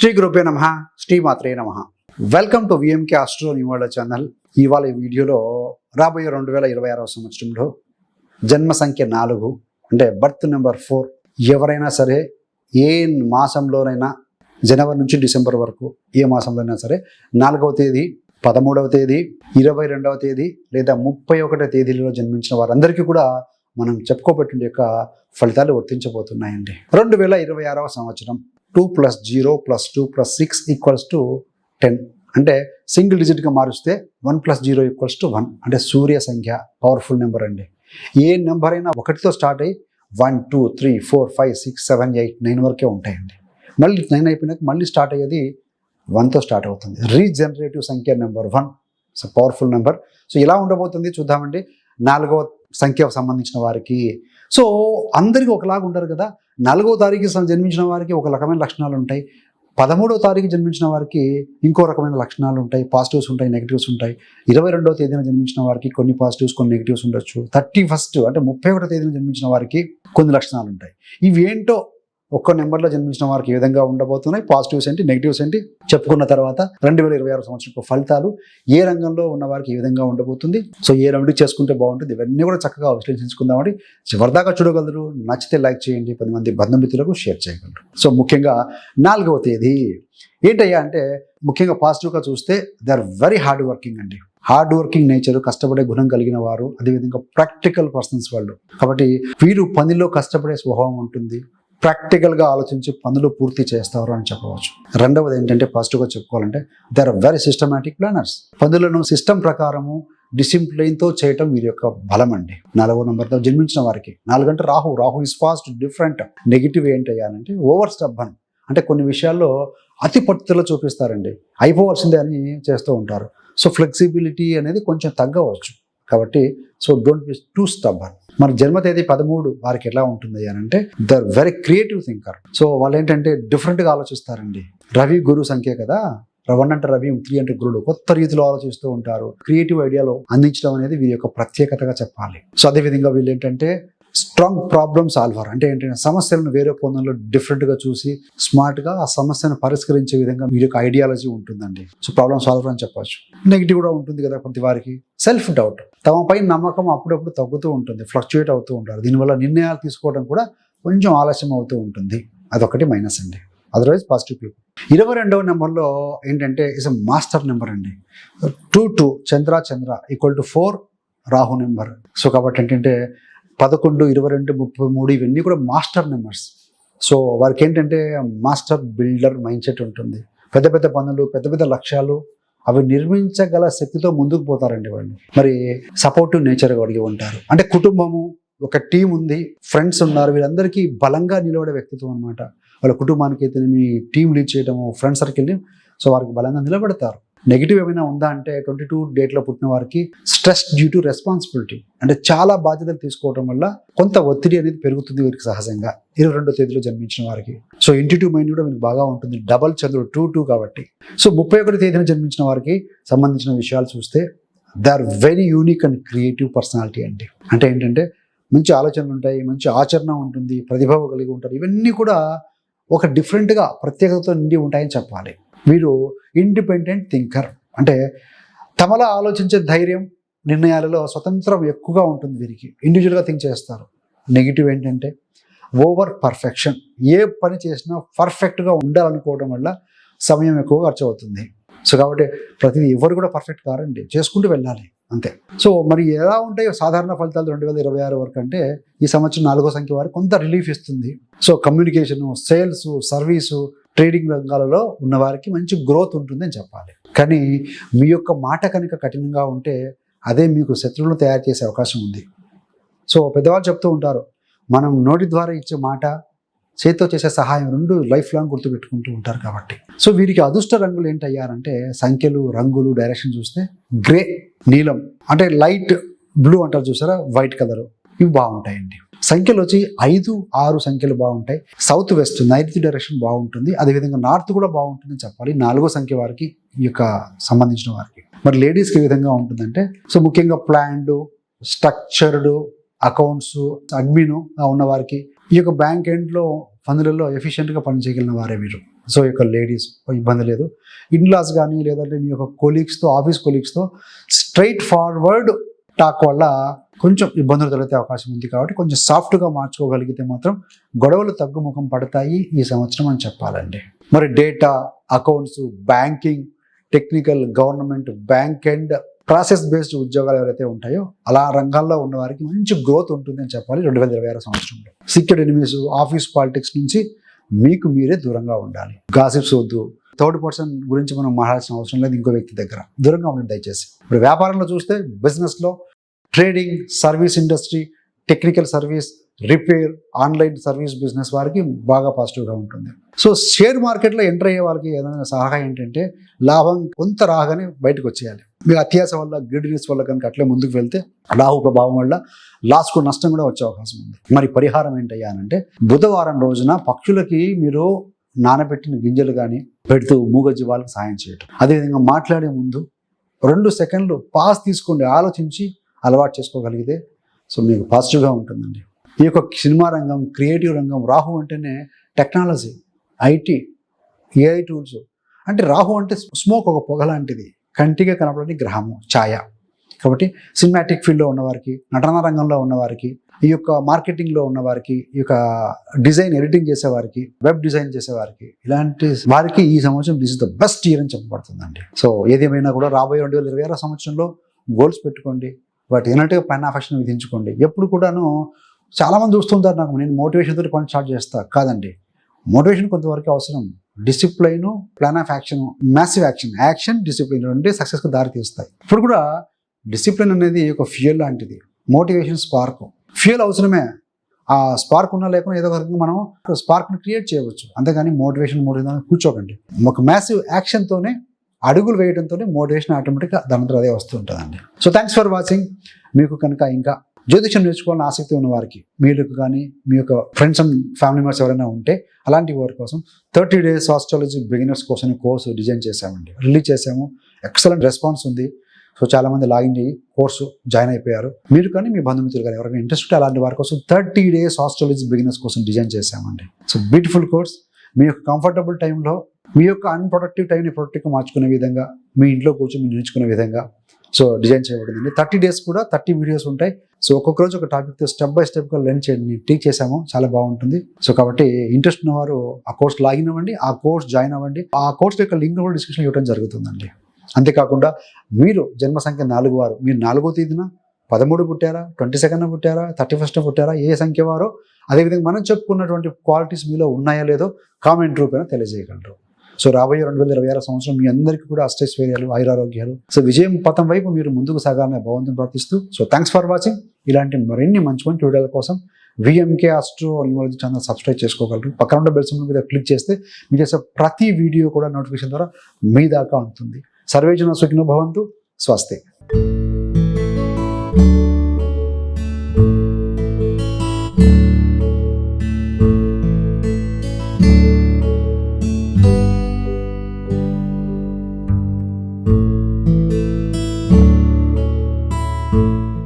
శ్రీ గురుభ్యో నమః, శ్రీమాత్రే నమః. Welcome to VMK astro new world channel. ఇవాళ ఈ వీడియోలో రాబోయే 2026 సంవత్సరంలో జన్మ సంఖ్య 4 అంటే బర్త్ నెంబర్ 4 ఎవరైనా సరే ఏ మాసంలోనైనా జనవరి నుంచి డిసెంబర్ వరకు ఏ మాసంలోనైనా సరే 4వ తేదీ, 13వ తేదీ, 22వ తేదీ లేదా 31వ తేదీలో జన్మించిన వారందరికీ కూడా మనం చెప్పుకోబెట్టిన యొక్క ఫలితాలు వర్తించబోతున్నాయండి. 2026వ సంవత్సరం 2 + 0 + 2 + 6 = 10 అంటే సింగిల్ డిజిట్గా మారుస్తే 1 + 0 = 1 అంటే సూర్య సంఖ్య పవర్ఫుల్ నెంబర్ అండి. ఏ నెంబర్ అయినా 1తో స్టార్ట్ అయ్యి 1 2 3 4 5 6 7 8 9 వరకే ఉంటాయండి. మళ్ళీ 9 అయిపోయినాక మళ్ళీ స్టార్ట్ అయ్యేది 1తో స్టార్ట్ అవుతుంది. రీజనరేటివ్ సంఖ్య number 1, so powerful number. So ఇలా ఉండబోతుంది చూద్దామండి. 4వ సంఖ్యకు సంబంధించిన వారికి సో అందరికీ ఒకలాగా ఉంటారు కదా. 4వ తారీఖు జన్మించిన వారికి ఒక రకమైన లక్షణాలు ఉంటాయి, 13వ తారీఖు జన్మించిన వారికి ఇంకో రకమైన లక్షణాలు ఉంటాయి, పాజిటివ్స్ ఉంటాయి, నెగిటివ్స్ ఉంటాయి. 22వ తేదీన జన్మించిన వారికి కొన్ని పాజిటివ్స్ కొన్ని నెగిటివ్స్ ఉండొచ్చు. 31st అంటే 31వ తేదీన జన్మించిన వారికి కొన్ని లక్షణాలు ఉంటాయి. ఇవి ఏంటో ఒక్క నెంబర్లో జన్మించిన వారికి ఏ విధంగా ఉండబోతున్నాయి, పాజిటివ్స్ ఏంటి, నెగిటివ్స్ ఏంటి చెప్పుకున్న తర్వాత 2026 సంవత్సరం ఫలితాలు ఏ రంగంలో ఉన్న వారికి ఏ విధంగా ఉండబోతుంది, సో ఏ రెమెడీ చేసుకుంటే బాగుంటుంది, ఇవన్నీ కూడా చక్కగా విశ్లేషించుకుందామండి. చివరిదాకా చూడగలరు. నచ్చితే లైక్ చేయండి, 10 మంది బంధుమిత్రులకు షేర్ చేయగలరు. సో ముఖ్యంగా 4వ తేదీ ఏంటయ్యా అంటే ముఖ్యంగా పాజిటివ్గా చూస్తే they are very hard working అండి. హార్డ్ వర్కింగ్ నేచర్, కష్టపడే గుణం కలిగిన వారు, అదేవిధంగా ప్రాక్టికల్ పర్సన్స్ వాళ్ళు. కాబట్టి వీరు పనిలో కష్టపడే స్వభావం ఉంటుంది, ప్రాక్టికల్గా ఆలోచించి పనులు పూర్తి చేస్తారు అని చెప్పవచ్చు. రెండవది ఏంటంటే పాజిటివ్గా చెప్పుకోవాలంటే they are very systematic planners. పనులను సిస్టమ్ ప్రకారము డిసిప్లైన్తో చేయటం వీరి యొక్క బలం అండి. 4వ నెంబర్తో జన్మించిన వారికి 4 అంటే Rahu is fast different. Negative ఏంటయ్యానంటే ఓవర్ స్టబ్బన్ అంటే కొన్ని విషయాల్లో అతి పట్టుదల చూపిస్తారండి, అయిపోవాల్సిందే అని చేస్తూ ఉంటారు. సో ఫ్లెక్సిబిలిటీ అనేది కొంచెం తగ్గవచ్చు. కాబట్టి so don't be two stubborn. మన జన్మ తేదీ 13 వారికి ఎలా ఉంటుంది అని అంటే the very creative thinker. So వాళ్ళు ఏంటంటే డిఫరెంట్గా ఆలోచిస్తారండి. రవి గురు సంఖ్య కదా, 1 అంటే రవి, 3 అంటే గురుడు. కొత్త రీతిలో ఆలోచిస్తూ ఉంటారు. క్రియేటివ్ ఐడియాలో అందించడం అనేది వీరి యొక్క ప్రత్యేకతగా చెప్పాలి. సో అదేవిధంగా వీళ్ళు ఏంటంటే స్ట్రాంగ్ ప్రాబ్లమ్ సాల్వర్ అంటే ఏంటంటే సమస్యలను వేరే కోణంలో డిఫరెంట్గా చూసి స్మార్ట్గా ఆ సమస్యను పరిష్కరించే విధంగా వీరి యొక్క ఐడియాలజీ ఉంటుందండి. సో ప్రాబ్లమ్ సాల్వర్ అని చెప్పచ్చు. నెగిటివ్ కూడా ఉంటుంది కదా ప్రతి వారికి. సెల్ఫ్ డౌట్, తమపై నమ్మకం అప్పుడప్పుడు తగ్గుతూ ఉంటుంది, ఫ్లక్చుయేట్ అవుతూ ఉంటారు. దీనివల్ల నిర్ణయాలు తీసుకోవడం కూడా కొంచెం ఆలస్యం అవుతూ ఉంటుంది. అదొకటి మైనస్ అండి. Otherwise positive people. 22వ నెంబర్లో ఏంటంటే ఇస్ ఎ మాస్టర్ నెంబర్ అండి. 2 చంద్ర = 4 రాహు నెంబర్. సో కాబట్టి ఏంటంటే 11, 22, 33 ఇవన్నీ కూడా మాస్టర్ నెంబర్స్. సో వారికి ఏంటంటే మాస్టర్ బిల్డర్ మైండ్ సెట్ ఉంటుంది. పెద్ద పెద్ద పనులు, పెద్ద పెద్ద లక్ష్యాలు అవి నిర్మించగల శక్తితో ముందుకు పోతారండి వాళ్ళు. మరి సపోర్టివ్ నేచర్ కలిగి ఉంటారు. అంటే కుటుంబము, ఒక టీం ఉంది, ఫ్రెండ్స్ ఉన్నారు, వీళ్ళందరికీ బలంగా నిలబడే వ్యక్తిత్వం అనమాట. వాళ్ళ కుటుంబానికి అయితే మీ టీం లీడ్ చేయడము, ఫ్రెండ్ సర్కిల్ని సో వారికి బలంగా నిలబడతారు. నెగిటివ్ ఏమైనా ఉందా అంటే 22 డేట్లో పుట్టిన వారికి స్ట్రెస్ డ్యూ టు రెస్పాన్సిబిలిటీ అంటే చాలా బాధ్యతలు తీసుకోవడం వల్ల కొంత ఒత్తిడి అనేది పెరుగుతుంది వీరికి సహజంగా. 22వ తేదీలో జన్మించిన వారికి సో ఇంట్యూటివ్ మైండ్ కూడా మీకు బాగా ఉంటుంది. డబల్ చంద్రుడు 2 కాబట్టి. సో 31వ తేదీన జన్మించిన వారికి సంబంధించిన విషయాలు చూస్తే they are very unique and creative personality అండి. అంటే ఏంటంటే మంచి ఆలోచనలు ఉంటాయి, మంచి ఆచరణ ఉంటుంది, ప్రతిభ కలిగి ఉంటారు. ఇవన్నీ కూడా ఒక డిఫరెంట్గా ప్రత్యేకతతో నిండి ఉంటాయని చెప్పాలి. వీరు ఇండిపెండెంట్ థింకర్ అంటే తమలా ఆలోచించే ధైర్యం, నిర్ణయాలలో స్వతంత్రం ఎక్కువగా ఉంటుంది వీరికి. ఇండివిజువల్గా థింక్ చేస్తారు. నెగిటివ్ ఏంటంటే ఓవర్ పర్ఫెక్షన్. ఏ పని చేసినా పర్ఫెక్ట్గా ఉండాలనుకోవడం వల్ల సమయం ఎక్కువ ఖర్చు అవుతుంది. సో కాబట్టి ప్రతిదీ ఎవరు కూడా పర్ఫెక్ట్ కారండి, చేసుకుంటూ వెళ్ళాలి అంతే. సో మరి ఎలా ఉంటాయో సాధారణ ఫలితాలు 2026 వరకు అంటే ఈ సంవత్సరం 4వ సంఖ్య వారికి కొంత రిలీఫ్ ఇస్తుంది. So communication, sales, service, trading రంగాలలో ఉన్న వారికి మంచి గ్రోత్ ఉంటుందని చెప్పాలి. కానీ మీ యొక్క మాట కనుక కఠినంగా ఉంటే అదే మీకు శత్రువులను తయారు చేసే అవకాశం ఉంది. సో పెద్దవాళ్ళు చెప్తూ ఉంటారు, మనం నోటి ద్వారా ఇచ్చే మాట, చేతితో చేసే సహాయం 2 లైఫ్ లాంగ్ గుర్తుపెట్టుకుంటూ ఉంటారు. కాబట్టి సో వీరికి అదృష్ట రంగులు ఏంటయ్యారంటే సంఖ్యలు, రంగులు, డైరెక్షన్ చూస్తే గ్రే, నీలం అంటే లైట్ బ్లూ అంటారు చూసారా, వైట్ కలర్, ఇవి బాగుంటాయండి. సంఖ్యలు వచ్చి 5, 6 సంఖ్యలు బాగుంటాయి. సౌత్ వెస్ట్ నైరుతి డైరెక్షన్ బాగుంటుంది, అదేవిధంగా నార్త్ కూడా బాగుంటుందని చెప్పాలి 4వ సంఖ్య వారికి, ఈ యొక్క సంబంధించిన వారికి. మరి లేడీస్కి ఏ విధంగా ఉంటుందంటే సో ముఖ్యంగా ప్లాన్డ్, స్ట్రక్చర్డ్ అకౌంట్స్, అడ్మిన్ ఉన్న వారికి, ఈ యొక్క బ్యాంక్ ఎండ్లో పనులలో ఎఫిషియెంట్గా పనిచేయగలిగిన వారే వీరు. సో ఈ యొక్క లేడీస్ ఇబ్బంది లేదు. ఇన్లాస్ కానీ లేదంటే మీ యొక్క కొలీగ్స్తో, ఆఫీస్ కొలీగ్స్తో స్ట్రైట్ ఫార్వర్డ్ టాక్ వల్ల కొంచెం ఇబ్బందులు తలెత్తే అవకాశం ఉంది. కాబట్టి కొంచెం సాఫ్ట్గా మార్చుకోగలిగితే మాత్రం గొడవలు తగ్గుముఖం పడతాయి ఈ సంవత్సరం అని చెప్పాలండి. మరి data, accounts, banking, technical, government, bank and process based ఉద్యోగాలు ఎవరైతే ఉంటాయో అలా రంగాల్లో ఉన్న వారికి మంచి గ్రోత్ ఉంటుంది అని చెప్పాలి 2026 సంవత్సరంలో. సీక్రెట్ ఎనిమీస్, ఆఫీస్ పాలిటిక్స్ నుంచి మీకు మీరే దూరంగా ఉండాలి. గాసిప్స్ వద్దు. థర్డ్ పర్సన్ గురించి మనం మాట్లాడాల్సిన అవసరం లేదు. ఇంకో వ్యక్తి దగ్గర దూరంగా ఉండండి దయచేసి. ఇప్పుడు వ్యాపారంలో చూస్తే బిజినెస్లో trading, service industry, technical service, repair, online service business వారికి బాగా పాజిటివ్గా ఉంటుంది. సో షేర్ మార్కెట్లో ఎంటర్ అయ్యే వాళ్ళకి ఏదైనా సలహా ఏంటంటే లాభం కొంత రాగానే బయటకు వచ్చేయాలి. మీ అత్యాస వల్ల, గ్రిడినెస్ వల్ల కనుక అట్లే ముందుకు వెళ్తే రాహు ప్రభావం వల్ల లాస్కు నష్టం కూడా వచ్చే అవకాశం ఉంది. మరి పరిహారం ఏంటయ్యా అంటే బుధవారం రోజున పక్షులకి మీరు నానబెట్టిన గింజలు కానీ పెడుతూ మూగజీవాలకు సాయం చేయటం. అదేవిధంగా మాట్లాడే ముందు 2 సెకండ్లు పాస్ తీసుకోండి, ఆలోచించి అలవాటు చేసుకోగలిగితే సో మీకు పాజిటివ్గా ఉంటుందండి. ఈ యొక్క సినిమా రంగం, క్రియేటివ్ రంగం, రాహు అంటేనే టెక్నాలజీ, ఐటీ, ఏఐ టూల్స్. అంటే రాహు అంటే స్మోక్, ఒక పొగ లాంటిది, కంటిగా కనపడని గ్రహము, ఛాయ. కాబట్టి సినిమాటిక్ ఫీల్డ్లో ఉన్నవారికి, నటన రంగంలో ఉన్నవారికి, ఈ యొక్క మార్కెటింగ్లో ఉన్నవారికి, ఈ యొక్క డిజైన్ ఎడిటింగ్ చేసేవారికి, వెబ్ డిజైన్ చేసేవారికి, ఇలాంటి వారికి ఈ సంవత్సరం this is the best year అని చెప్పబడుతుందండి. సో ఏదేమైనా కూడా రాబోయే 2026 సంవత్సరంలో గోల్స్ పెట్టుకోండి, వాటి ఎన్నట్టుగా ప్లాన్ ఆఫ్ యాక్షన్ విధించుకోండి. ఎప్పుడు కూడాను చాలామంది చూస్తుంటారు నాకు నేను మోటివేషన్ తోటి పని స్టార్ట్ చేస్తా. కాదండి, మోటివేషన్ కొంతవరకు అవసరం. Discipline, plan of action, massive action, action, discipline అంటే సక్సెస్కి దారి తీస్తాయి. ఇప్పుడు కూడా డిసిప్లిన్ అనేది ఒక ఫ్యూయల్ లాంటిది, మోటివేషన్ స్పార్క్. ఫ్యూయల్ అవసరమే, ఆ స్పార్క్ ఉన్నా లేకుండా ఏదో ఒక మనం స్పార్క్ని క్రియేట్ చేయవచ్చు. అంతేగాని మోటివేషన్ కూర్చోకండి. ఒక మ్యాసివ్ యాక్షన్తోనే, అడుగులు వేయడంతోనే మోటివేషన్ ఆటోమేటిక్గా దానంతా అదే వస్తుంటుందండి. So thanks for watching. మీకు కనుక ఇంకా జ్యోతిషం నేర్చుకోవాలని ఆసక్తి ఉన్న వారికి, మీకు కానీ మీ యొక్క ఫ్రెండ్స్ అండ్ ఫ్యామిలీ మెంబర్స్ ఎవరైనా ఉంటే అలాంటి వారి కోసం 30 days ఆస్ట్రాలజీ బిగినర్స్ కోసం కోర్సు డిజైన్ చేశామండి, రిలీజ్ చేశాము. ఎక్సలెంట్ రెస్పాన్స్ ఉంది. సో చాలామంది లాగిన్ అయ్యి కోర్సు జాయిన్ అయిపోయారు. మీరు కానీ మీ బంధుమిత్రులు కానీ ఎవరైనా ఇంట్రెస్ట్ ఉంటే అలాంటి వారి కోసం 30 days ఆస్ట్రాలజీ బిగినర్స్ కోసం డిజైన్ చేశామండి. So beautiful course. మీ యొక్క కంఫర్టబుల్ టైంలో మీ యొక్క అన్ప్రొడక్టివ్ టైంని ప్రొడక్టివ్గా మార్చుకునే విధంగా, మీ ఇంట్లో కూర్చొని మీరు నేర్చుకునే విధంగా సో డిజైన్ చేయబడింది. 30 days కూడా 30 వీడియోస్ ఉంటాయి. సో ఒక్కొక్క రోజు ఒక టాపిక్తో స్టెప్ బై స్టెప్గా లెర్న్ చేయండి, టీచ్ చేసాము, చాలా బాగుంటుంది. సో కాబట్టి ఇంట్రెస్ట్ ఉన్నవారు ఆ కోర్స్ లాగిన్ అవ్వండి, ఆ కోర్స్ జాయిన్ అవ్వండి. ఆ కోర్స్ యొక్క లింక్ కూడా డిస్క్రిప్షన్లో ఇవ్వడం జరుగుతుందండి. అంతేకాకుండా మీరు జన్మ సంఖ్య 4 వారు, మీరు 4వ తేదీన 13 పుట్టారా, 22nd పుట్టారా, 31st పుట్టారా, ఏ సంఖ్య వారో, అదేవిధంగా మనం చెప్పుకున్నటువంటి క్వాలిటీస్ మీలో ఉన్నాయో లేదో కామెంట్ రూపేణ తెలియజేయగలరు. సో రాబోయే 2026 సంవత్సరం మీ అందరికీ కూడా అష్టైశ్వర్యాలు, ఆయురారోగ్యాలు, సో విజయం పథం వైపు మీరు ముందుకు సాగాలని భగవంతుని ప్రార్థిస్తూ, సో థ్యాంక్స్ ఫర్ వాచింగ్. ఇలాంటి మరిన్ని మంచి మంచి వీడియోల కోసం VMK astro numerology channel subscribe చేసుకోగలరు. పక్కన ఉన్న బెల్ సింబల్ మీద క్లిక్ చేస్తే మీరు చేసే ప్రతి వీడియో కూడా నోటిఫికేషన్ ద్వారా మీ దాకా ఉంటుంది. సర్వేజన సుఖినో భవంతు. స్వస్తి.